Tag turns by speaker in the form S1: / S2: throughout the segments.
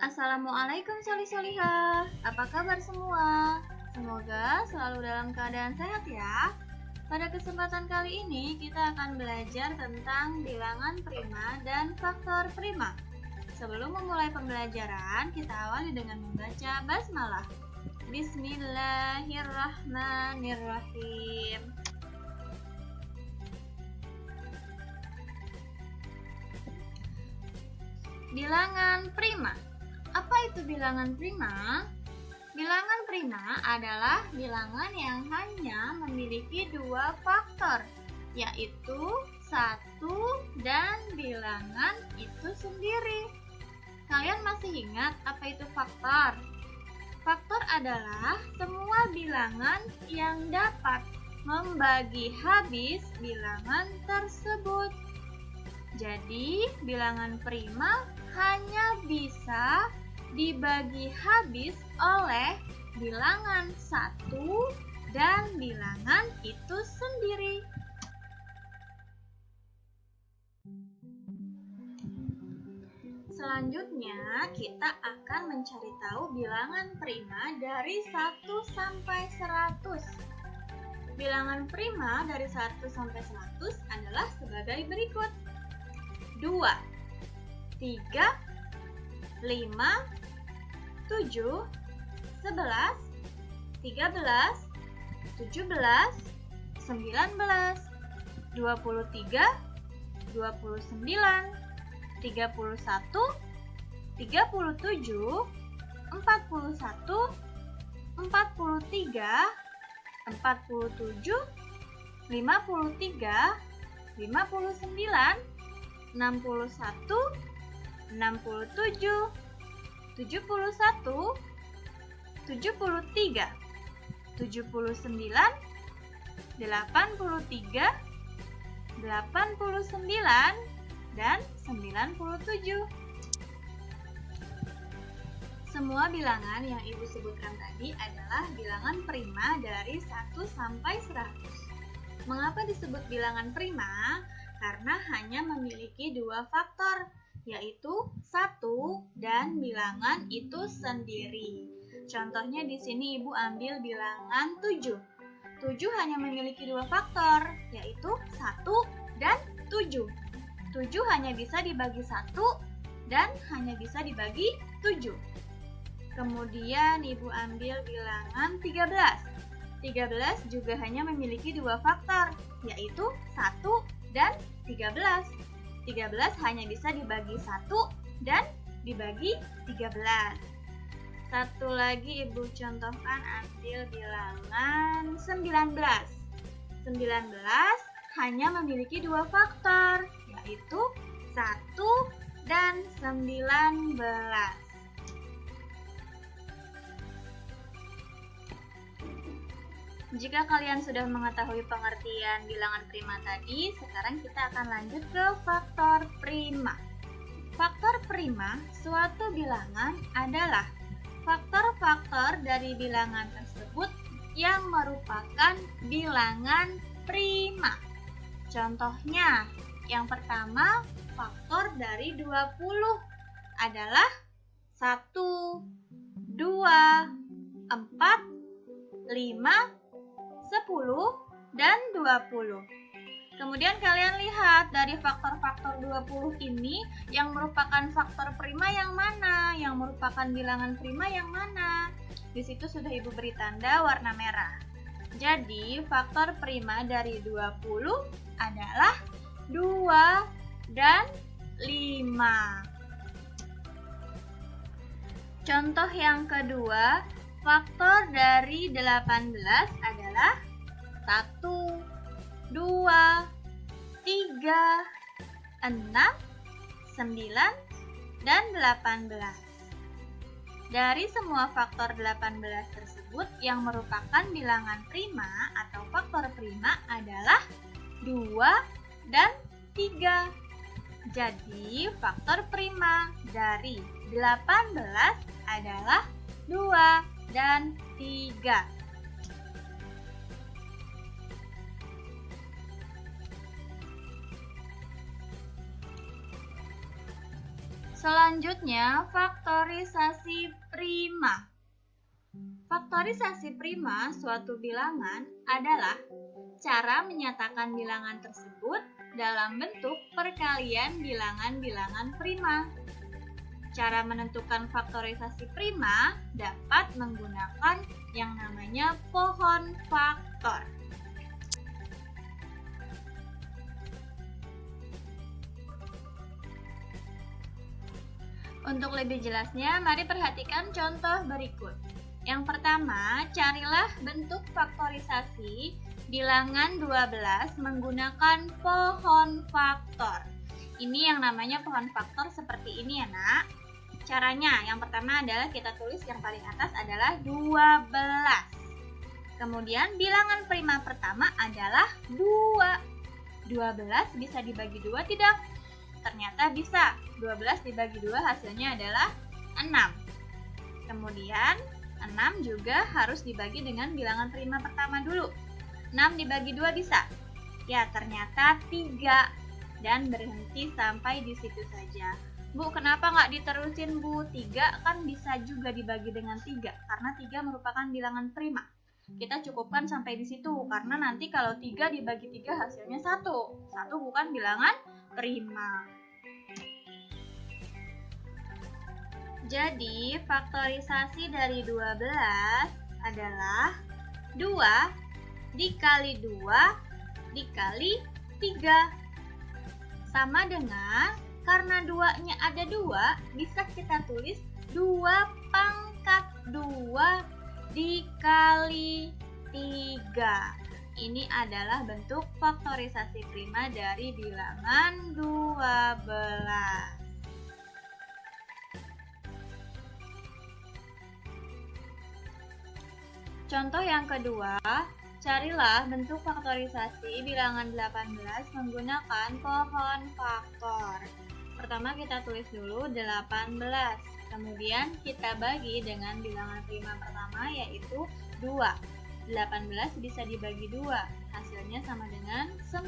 S1: Assalamualaikum solih-solihah. Apa kabar semua? Semoga selalu dalam keadaan sehat ya. Pada kesempatan kali ini kita akan belajar tentang bilangan prima dan faktor prima. Sebelum memulai pembelajaran, kita awali dengan membaca basmalah. Bismillahirrahmanirrahim. Bilangan prima. Apa itu bilangan prima? Bilangan prima adalah bilangan yang hanya memiliki dua faktor, yaitu 1 dan bilangan itu sendiri. Kalian masih ingat apa itu faktor? Faktor adalah semua bilangan yang dapat membagi habis bilangan tersebut. Jadi, bilangan prima hanya bisa dibagi habis oleh bilangan 1 dan bilangan itu sendiri. Selanjutnya, kita akan mencari tahu bilangan prima dari 1 sampai 100. Bilangan prima dari 1 sampai 100 adalah sebagai berikut. 2, 3, 5, 7, 11, 13, 17, 19, 23, 29, 31, 37, 41, 43, 47, 53, 59, 61, 67, 71, 73, 79, 83, 89, dan 97. Semua bilangan yang Ibu sebutkan tadi adalah bilangan prima dari 1 sampai 100. Mengapa disebut bilangan prima? Karena hanya memiliki dua faktor, yaitu 1 dan bilangan itu sendiri. Contohnya di sini Ibu ambil bilangan 7. 7 hanya memiliki dua faktor, yaitu 1 dan 7. 7 hanya bisa dibagi 1 dan hanya bisa dibagi 7. Kemudian Ibu ambil bilangan 13. 13 juga hanya memiliki dua faktor, yaitu 1 dan 13. 13 hanya bisa dibagi 1 dan dibagi 13. Satu lagi Ibu contohkan, ambil bilangan 19. 19 hanya memiliki dua faktor, yaitu 1 dan 19. Jika kalian sudah mengetahui pengertian bilangan prima tadi, sekarang kita akan lanjut ke faktor prima. Faktor prima suatu bilangan adalah faktor-faktor dari bilangan tersebut yang merupakan bilangan prima. Contohnya, yang pertama, faktor dari 20 adalah 1, 2, 4, 5, 10, dan 20. Kemudian kalian lihat dari faktor-faktor 20 ini yang merupakan faktor prima yang mana, yang merupakan bilangan prima yang mana. Di situ sudah Ibu beri tanda warna merah. Jadi faktor prima dari 20 adalah 2 dan 5. Contoh yang kedua, faktor dari 18 adalah 1, 2, 3, 6, 9, dan 18. Dari semua faktor 18 tersebut yang merupakan bilangan prima atau faktor prima adalah 2 dan 3. Jadi faktor prima dari 18 adalah 2 dan 3. Selanjutnya, faktorisasi prima. Faktorisasi prima suatu bilangan adalah cara menyatakan bilangan tersebut dalam bentuk perkalian bilangan-bilangan prima. Cara menentukan faktorisasi prima dapat menggunakan yang namanya pohon faktor. Untuk lebih jelasnya, mari perhatikan contoh berikut. Yang pertama, carilah bentuk faktorisasi bilangan 12 menggunakan pohon faktor. Ini yang namanya pohon faktor seperti ini ya nak. Caranya, yang pertama adalah kita tulis yang paling atas adalah 12. Kemudian bilangan prima pertama adalah 2. 12 bisa dibagi 2 tidak? Ternyata bisa. 12 dibagi 2 hasilnya adalah 6. Kemudian 6 juga harus dibagi dengan bilangan prima pertama dulu. 6 dibagi 2 bisa? Ya, ternyata 3. Dan berhenti sampai di situ saja. Bu, kenapa nggak diterusin Bu? 3 kan bisa juga dibagi dengan 3, karena 3 merupakan bilangan prima. Kita cukupkan sampai di situ, karena nanti kalau 3 dibagi 3 hasilnya 1. 1 bukan bilangan prima. Jadi, faktorisasi dari 12 adalah 2 dikali 2 dikali 3. Sama dengan, karena 2-nya ada 2, bisa kita tulis 2 pangkat 2 dikali 3. Ini adalah bentuk faktorisasi prima dari bilangan 12. Contoh yang kedua, carilah bentuk faktorisasi bilangan 18 menggunakan pohon faktor. Pertama kita tulis dulu 18, kemudian kita bagi dengan bilangan prima pertama yaitu 2. 18 bisa dibagi 2, hasilnya sama dengan 9.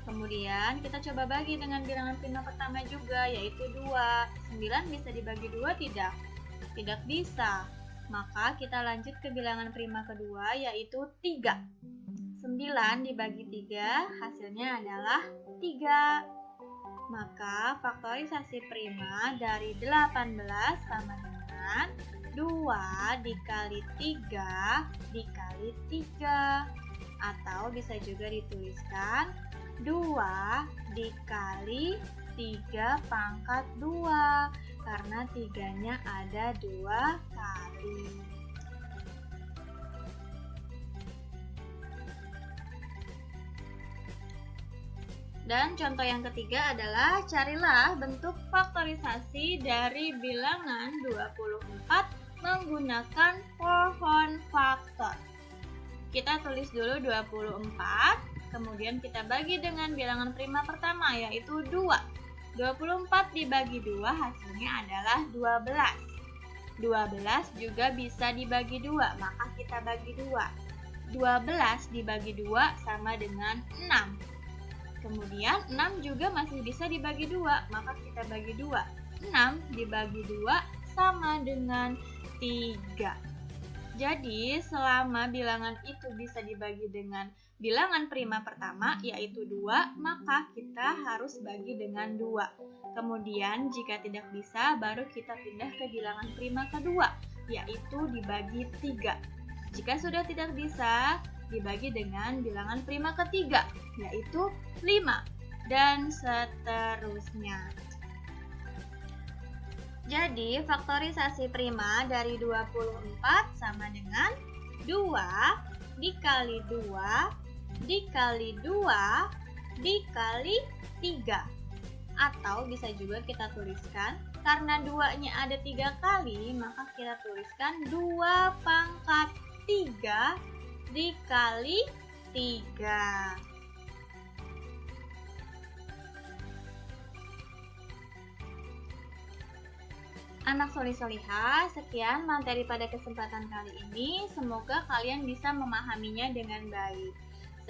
S1: Kemudian kita coba bagi dengan bilangan prima pertama juga yaitu 2. 9 bisa dibagi 2 tidak? Tidak bisa. Maka kita lanjut ke bilangan prima kedua yaitu 3. 9 dibagi 3 hasilnya adalah 3. Maka faktorisasi prima dari 18 sama dengan 2 dikali 3 dikali 3. Atau bisa juga dituliskan 2 dikali 3 pangkat 2. Karena 3-nya ada 2 kali. Dan contoh yang ketiga adalah carilah bentuk faktorisasi dari bilangan 24 menggunakan pohon faktor. Kita tulis dulu 24, kemudian kita bagi dengan bilangan prima pertama yaitu 2. 24 dibagi 2 hasilnya adalah 12. 12 juga bisa dibagi 2, maka kita bagi 2. 12 dibagi 2 sama dengan 6. Kemudian 6 juga masih bisa dibagi 2, maka kita bagi 2. 6 dibagi 2 sama dengan 3. Jadi selama bilangan itu bisa dibagi dengan bilangan prima pertama yaitu 2, maka kita harus bagi dengan 2. Kemudian jika tidak bisa, baru kita pindah ke bilangan prima kedua, yaitu dibagi 3. Jika sudah tidak bisa, dibagi dengan bilangan prima ketiga, yaitu 5, dan seterusnya. Jadi, faktorisasi prima dari 24 sama dengan 2 dikali 2 dikali 2 dikali 3. Atau bisa juga kita tuliskan, karena 2-nya ada 3 kali, maka kita tuliskan 2 pangkat 3 dikali 3. Anak soli-solihah, sekian materi pada kesempatan kali ini. Semoga kalian bisa memahaminya dengan baik.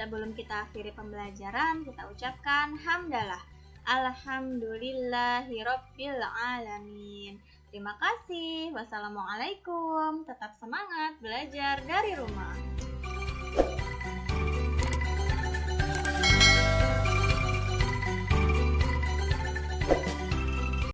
S1: Sebelum kita akhiri pembelajaran, kita ucapkan hamdalah. Alhamdulillahirabbil alamin. Terima kasih. Wassalamualaikum. Tetap semangat belajar dari rumah.